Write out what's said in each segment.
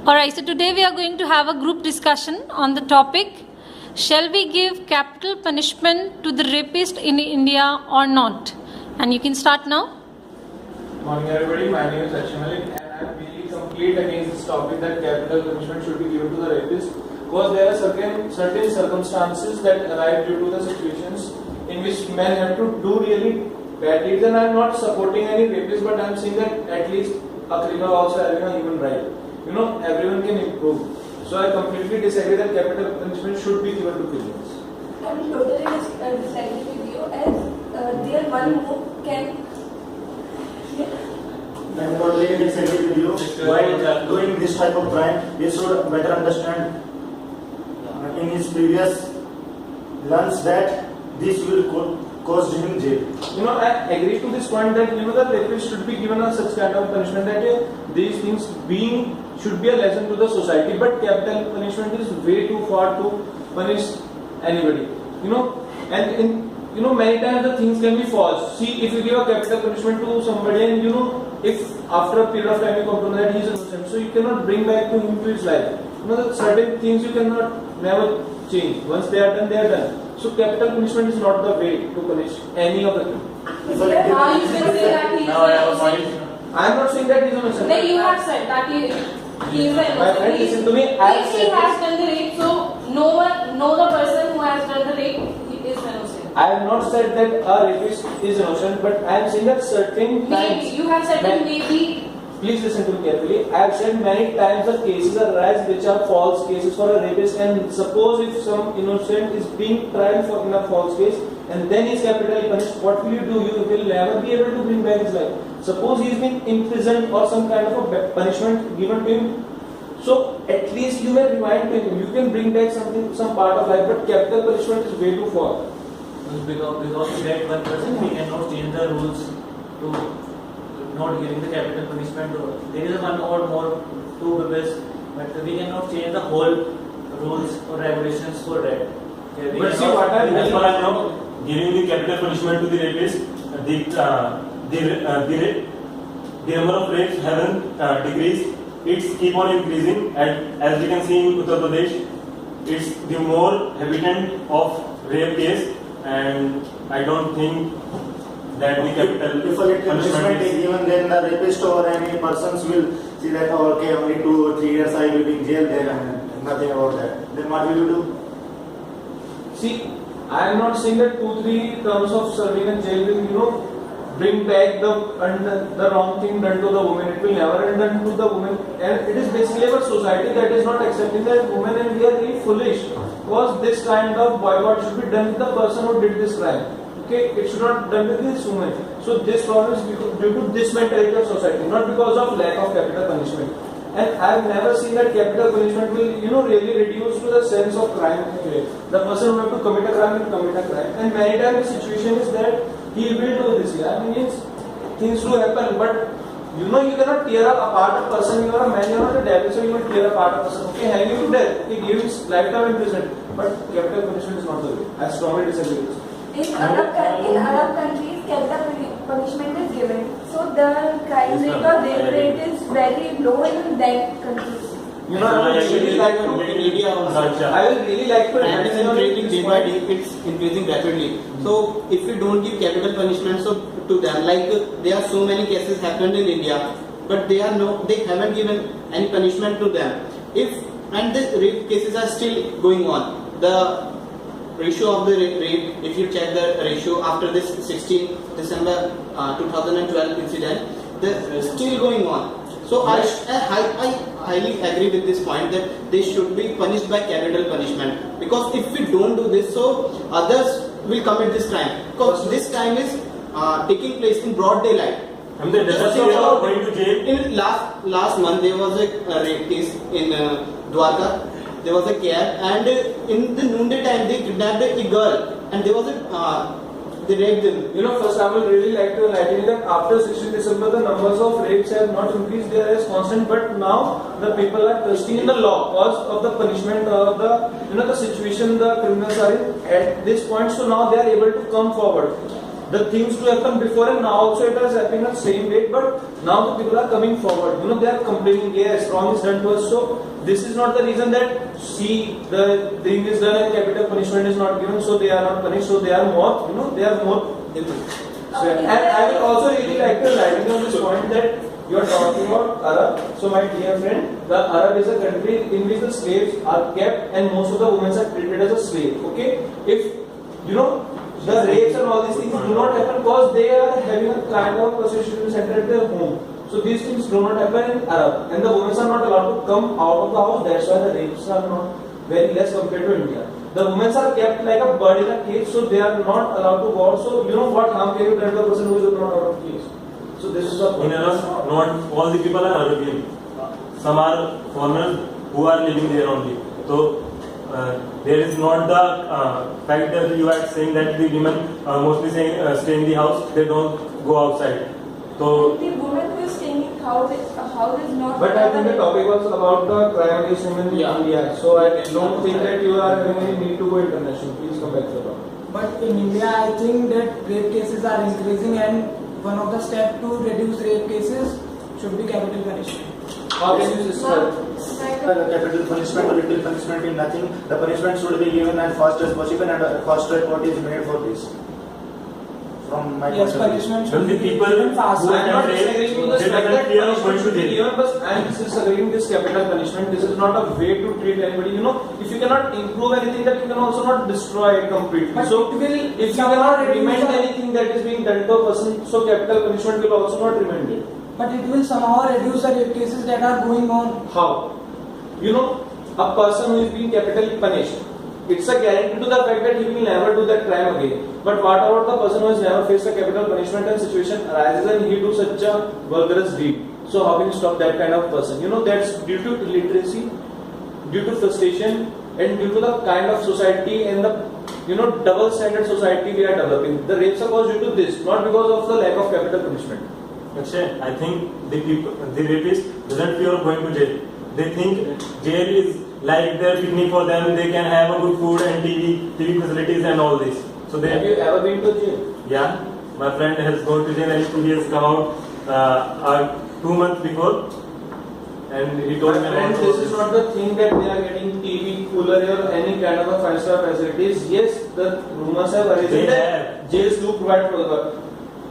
Alright, so today we are going to have a group discussion on the topic, shall we give capital punishment to the rapist in India or not? And you can start now. Morning everybody, my name is Akshay Malik and I am really complete against this topic that capital punishment should be given to the rapist, because there are certain circumstances that arise due to the situations in which men have to do really bad deeds. And I am not supporting any rapist, but I am saying that at least a criminal also having a human right. Everyone can improve. So I completely disagree that capital punishment should be given to criminals. I will totally disagree with you, as there one move can. I totally disagree with you. While doing this type of crime, we should better understand in his previous learns that this will cause him jail. I agree to this point that the rapist should be given a such kind of punishment that these things should be a lesson to the society. But capital punishment is way too far to punish anybody. Many times the things can be false. See, if you give a capital punishment to somebody and if after a period of time you come to know that he is innocent, so you cannot bring back to him to his life. Certain things you cannot never change. Once they are done, they are done. So capital punishment is not the way to punish any of the things. Now you can say that he is innocent. I am not saying that he is innocent. No, you have said that he is innocent. My friend, listen to me. If he has done the rape, so no the person who has done the rape is innocent. I have not said that a rapist is innocent, but I am saying that certain times. Maybe you have said that maybe. Please listen to me carefully. I have said many times that cases arise which are false cases for a rapist, and suppose if some innocent is being tried for in a false case and then he is capitally punished, what will you do? You will never be able to bring back his life. Suppose he is being imprisoned or some kind of a punishment given to him, so at least you may remind him. You can bring back some part of life, but capital punishment is way too far. Because we get one person, we cannot change the rules to not giving the capital punishment. There is one or more two members, but we cannot change the whole rules or regulations for that. Okay, But see what I As far as now, giving the capital punishment to the rapist, the number of rapes haven't decreased. It's keep on increasing, and as we can see in Uttar Pradesh, it's the more habitant of rape case, and I don't think that the capital If a punishment is given, then the rapist or any persons will see that, oh, okay, only 2 or 3 years I will be in jail there and nothing about that. Then what will you do? See, I am not saying that 2-3 terms of serving in jail will, bring back the wrong thing done to the woman. It will never end done to the woman, and it is basically our society that is not accepting that woman, and we are really foolish, because this kind of boycott should be done with the person who did this crime. Okay, it should not be done with this woman. So this problem is due to this mentality of society, not because of lack of capital punishment. And I have never seen that capital punishment will really reduce to the sense of crime. Okay. The person who have to commit a crime will commit a crime, and many times the situation is that he will do this. Things do happen, but you cannot tear apart a person. You are a man, you are not a devil, so you will tear apart a person. Okay, hang him to death. Okay, give him lifetime imprisonment, but capital punishment is not the way. I strongly disagree with this. In Arab countries, capital punishment is given, so the crime rate or rape rate is very low in that countries. I would really like to. I will really like to. And it is increasing day by day. It's increasing rapidly. So if we don't give capital punishment to them, like there are so many cases happened in India, but they haven't given any punishment to them. And the rape cases are still going on. The ratio of the rape, if you check the ratio after this 16 December 2012 incident, they're still going on. So I highly agree with this point that they should be punished by capital punishment, because if we don't do this, so others will commit this crime, because this crime is taking place in broad daylight. And the deserters are going to jail. In last month there was a rape case in Dwarka. There was a cab, and in the noonday time they kidnapped a girl, and there was they raped them. First I would really like to enlighten you that after 16 December the numbers of rapes have not increased, they are as constant, but now the people are trusting in the law because of the punishment of the situation the criminals are in at this point, so now they are able to come forward. the things to happen before, and now also it has happened the same way, but now the people are coming forward. They are complaining, yes, wrong is done to us. So this is not the reason that see the thing is done and capital punishment is not given, so they are not punished. So they are more, they are more. So, and I will also really like to elaborate on this point that you are talking about Arab. So my dear friend, the Arab is a country in which the slaves are kept and most of the women are treated as a slave. Okay, if the rapes and all these things do not happen because they are having a kind of prostitution center at their home. So these things do not happen in Arab, and the women are not allowed to come out of the house. That's why the rapes are not very less compared to India. The women are kept like a bird in a cage, so they are not allowed to go out. So what harm can you do to the person who is not out of cage? So this is the In Arab, not all the people are Arabian. Some are foreigners who are living there only. So there is not the fact that you are saying that the women mostly stay in the house. They don't go outside. So The woman who is staying in house is not. But I think the topic was about the crime against women in India. So I don't think that you are having any need to go international. Please come back to the topic. But in India, I think that rape cases are increasing, and one of the steps to reduce rape cases should be capital punishment. How can you describe? Capital punishment or little punishment in nothing. The punishment should be given as fast as possible, and a fast track court is made for this. From my Yes, point of view. punishment should the be people given who fast. I am not disagreeing with the they fact doesn't that fear of punishment going to should be jail. given, but I am disagreeing this capital punishment. This is not a way to treat anybody. If you cannot improve anything, that you can also not destroy it completely. But So it will if you somehow cannot reduce remind the- anything that is being done to a person, so capital punishment will also not remind it. But it will somehow reduce the rape cases that are going on. How? A person who is being capitally punished, it's a guarantee to the fact that he will never do that crime again. But what about the person who has never faced a capital punishment and situation arises and he do such a vulgarous deed? So how can you stop that kind of person? That's due to illiteracy, due to frustration, and due to the kind of society and the double standard society we are developing. The rapes are caused due to this, not because of the lack of capital punishment. Akshay, I think the rapist doesn't fear of going to jail. They think jail is like their picnic for them. They can have a good food and TV facilities and all this. So Have you ever been to jail? yeah, my friend has gone to jail and he has come out 2 months before, and he told me My friend, about this is not the thing that they are getting TV, cooler or any kind of a 5-star facilities. Yes, the rumors have arisen They that have. jails do provide for the.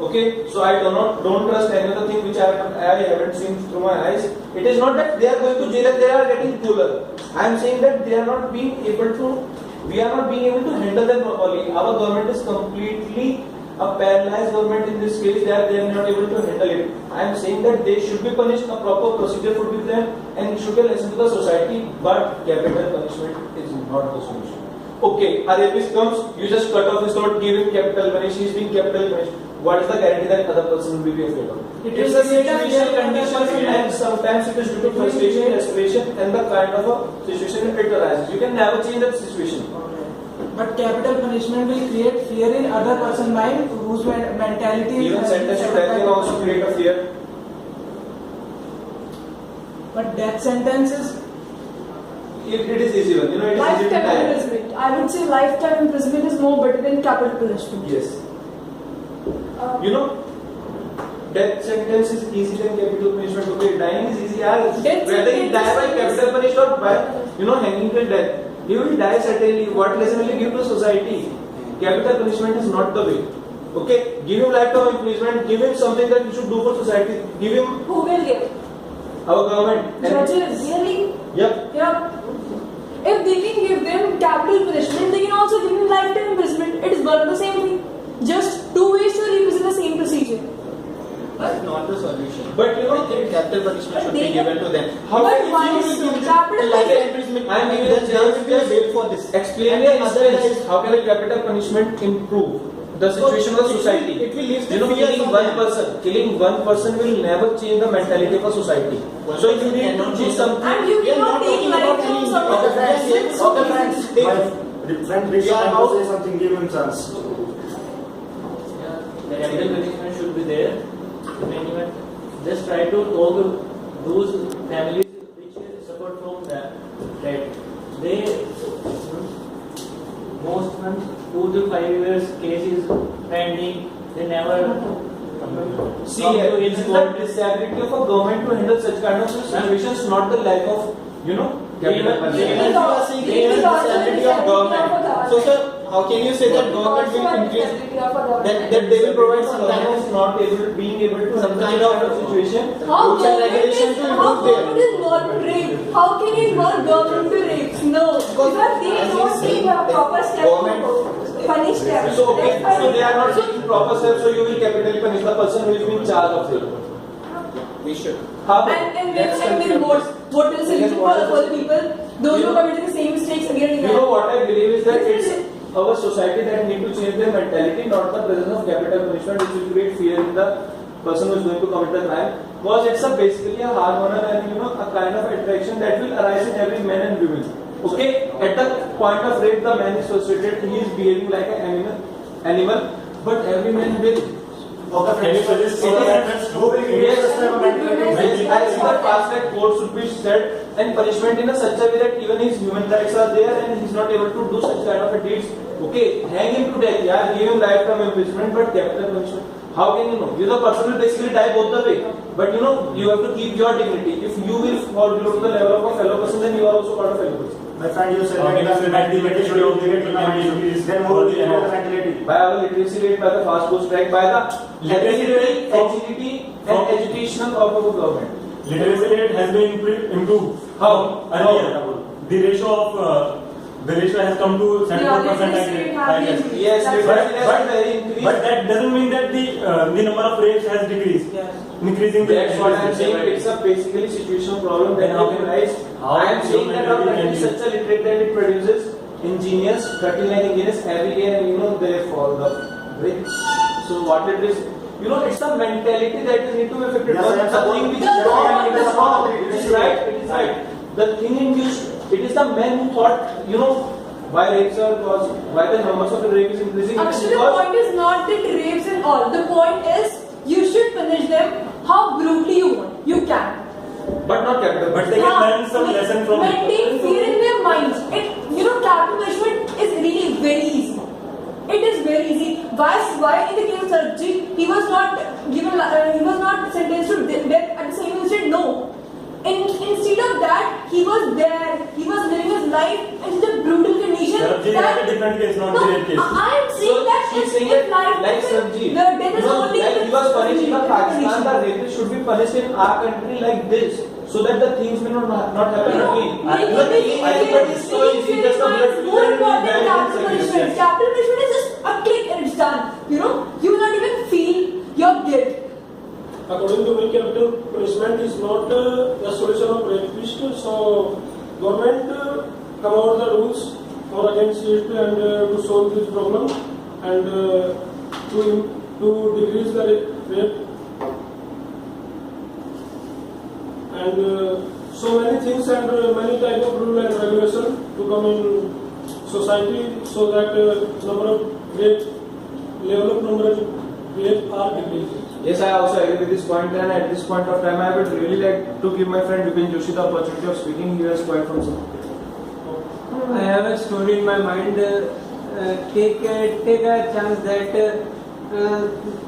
Okay, so I don't trust any other thing which I haven't seen through my eyes. It is not that they are going to jail and they are getting cooler. I am saying that they are not being able to. We are not being able to handle them properly. Our government is completely a paralyzed government in this case. They are not able to handle it. I am saying that they should be punished. A proper procedure should be there and it should be a lesson to the society. But capital punishment is not the solution. Okay, a rapist comes, you just cut off his throat, give him capital punish. He is being capital punished. What is the guarantee that other person will be afraid of? It It's is a create a situation, fear in the condition, person. and sometimes it is due to frustration, desperation, and the kind of a situation it arises. You can never change that situation. But capital punishment will create fear in other person's mind whose mentality is. Even sentence to death can also create a fear. But death sentence is. It is easy one. It is easy to Lifetime die. imprisonment. I would say lifetime imprisonment is more better than capital punishment. Yes. Death sentence is easy than capital punishment. Okay, dying is easy. Whether you die by capital punishment or by hanging till death, you will die certainly. What lesson will you give to society? Capital punishment is not the way. Okay, give him lifetime imprisonment. Give him something that you should do for society. Give him Who will give? our government. Judges, really? Yep. Yeah. If they can give them capital punishment, they can also give them lifetime imprisonment. It is one and the same thing. Just two ways to represent the same procedure. That's not the solution. But I think capital punishment should be they- given to them. how But can why you so? give Capital The lifetime punishment. imprisonment. I am giving Then a there chance will be a to wait for this. explain And your otherwise- instance. How can a capital punishment improve the situation of the society? It will leave the fear killing from one them. person will never change the mentality of a society. So you need to do something. And you We are cannot not take talking life about from any someone other friends. else. Other friends. My friend Risha Yeah, wants how- to say something. Give him chance. The capital punishment should be there. When just try to talk to those families which suffered from that. They most months 2 to 5 years case is pending. They never See, come to it in is the court. disability of a government to handle such kind of situations, not the lack of, capital punishment. Even you are saying It is also the disability of government. So, sir, how can you say that government will increase? That they will provide some kind Government of is not being able to some handle kind such of situation. How rules and government regulation is to how improve their- government is not rape? How can it not government to rape? No, because they as you don't say, take a proper step government- to punish them. So, okay, That's so why- they are not taking proper steps, so you will capitally punish the person who is in charge of it. we should. How? And then what will the solution for the people, those who are committing the same mistakes again and You know again? what I believe is that it's our society that need to change their mentality, not the presence of capital punishment, which will create fear in the person who is going to commit the crime. Because it's basically a hormonal and a kind of attraction that will arise in every man and woman. Okay, at the point of rape, the man is frustrated, he is behaving like an animal, but every man will. Can you suggest It is- methods Who will create such type of mentality? I see the past that court should be set and punishment in a such a way that even his human rights are there and he's not able to do such kind of a deeds. Okay, hang him to death, yeah, give him lifetime imprisonment, but capital punishment. How can you know? You're the person will basically die both the way. But you have to keep your dignity. If you will fall below to the level of a fellow person, then you are also part of fellow person. My friend, you said How can you say that the mentality should be obligated to the increase Then who will create the mentality? By our literacy rate, by the fast growth track, by the Literacy rate from- agility and educational of our government. Literacy rate has been improved. How? Earlier, the ratio has come to 74%. I guess. Yes, That's literacy rate but- is very increased. But that doesn't mean that the number of rapes has decreased. Yes. Increasing the That's what I am saying. It's a basically situational problem that Then how we can can- rise. how I am saying that our humanity country can is be- such a literate that it produces engineers, 39 engineers every year, and they fall the way. So what it is, it's the mentality that is need to be affected. Yes, Not I am the thing which is supporting- wrong, I it is am wrong. supporting- It is right. It is right. The thing in which it is the men who thought, why rapes are caused, why the numbers of rape is increasing. It is Actually, the because point is not that rapes and all. The point is you should punish them how brutally you want. You can. but not capital. But they can learn some lesson from it. Maintain fear in their minds. Capital punishment is really very easy. It is very easy. Why in the case of Sarabjit, he was not given, he was not sentenced to death at the same instead. No. Instead of that, he was there. He was living his life in such a brutal condition. Sarabjit is a different case, not No, the rape case. I am saying So that she's saying if life, like Sarabjit, the death is only like he was punished in Pakistan, the punishment. rapist should be punished in our country like this, so that the things may not happen again. Making Everybody is so easy, just a blood more filter important and than bad capital things punishment. like this. Capital punishment is just a click and it's done. You will not even feel your guilt. According to me, capital punishment is not the solution of rapist. So, government come out the rules or against it and to solve this problem and to decrease the rape and so many things and many type of rule and regulation to come in society so that number of rape level of number of rape are decreased. Yes, I also agree with this point, and at this point of time, I would really like to give my friend Vipin Joshi the opportunity of speaking. He has quite from some. I have a story in my mind. Take a chance that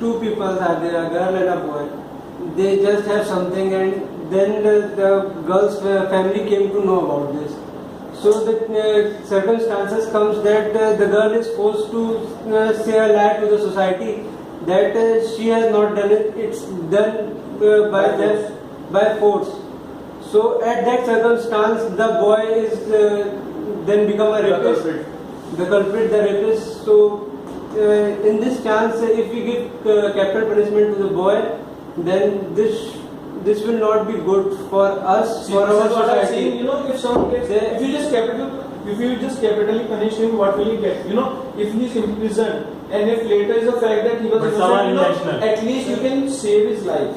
two people are there, a girl and a boy. They just have something, and then the girl's family came to know about this. So the circumstances comes that the girl is forced to say a lie to the society that she has not done it. It's done by force. So at that circumstance, the boy is then become a rapist. The culprit, the rapist. So in this chance, if we give capital punishment to the boy, then this will not be good for us, for our society. If someone gets, if you just capitally punish him, what will he get? If he is imprisoned, and if later is a fact that he was innocent, at least you can save his life.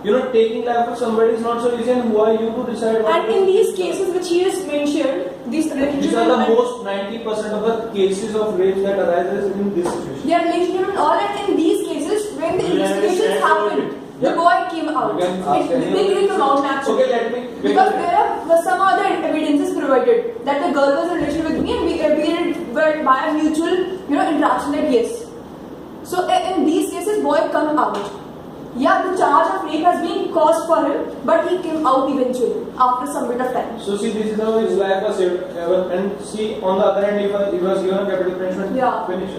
Yeah. Taking life of somebody is not so easy, and who are you to decide what? And in these cases which he has mentioned, these These are the most 90% of the cases of rape that arises in this situation. they are relationship and all, and in these cases, when the investigations happened, the boy came out. You can ask They didn't come out naturally. Okay, let me. Because there are some other evidences provided that the girl was in a relationship with me and we agreed by a mutual interaction that yes. So in these cases, boy come out. Yeah, the charge of rape has been caused for him, but he came out eventually after some bit of time. So see, this is how his life was saved. And see, on the other hand, if he was given a capital punishment, Yeah. finish.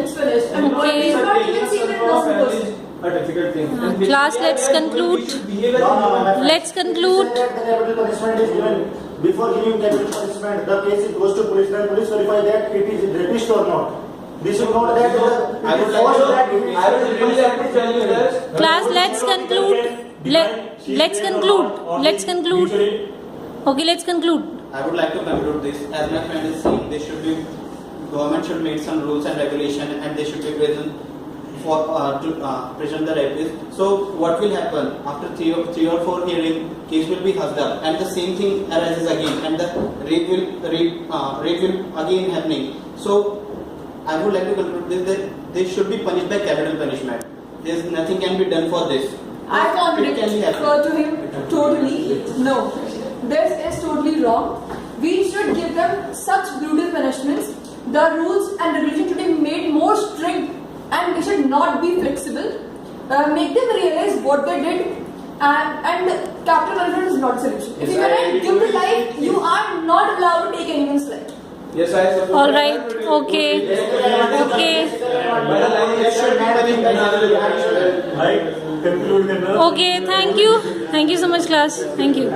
It's finished. And boy Okay. is not even seen in the person. A difficult thing. And Class, basically, let's I think conclude. we should behave as No, no, human. my friend. Let's conclude. He said that the capital punishment is given. Before giving capital punishment, the case it goes to police, and police verify that it is rapist or not. This is not that I would like force to- that I will really have to tell you this. Class, let's conclude. Let's conclude. Let's conclude. Okay, let's conclude. I would like to conclude this. As my friend is saying, they should be, government should make some rules and regulation, and they should be present for to present the rapist. So what will happen after three or four hearing? Case will be hushed up, and the same thing arises again, and the rape will again happening. So I would like to conclude this that they should be punished by capital punishment. There's nothing can be done for this. I It can be contradict happened. to him totally. No, this is totally wrong. We should give them such brutal punishments. The rules and regulations should be made more strict, and they should not be flexible. Make them realize what they did, and capital punishment is not a solution. If Yes, you I can agree give the with you. life, you are not allowed to take anyone's life. Yes, I suppose. All right. Okay. Okay. I conclude करना. Okay. Thank you. Thank you so much, class. Thank you.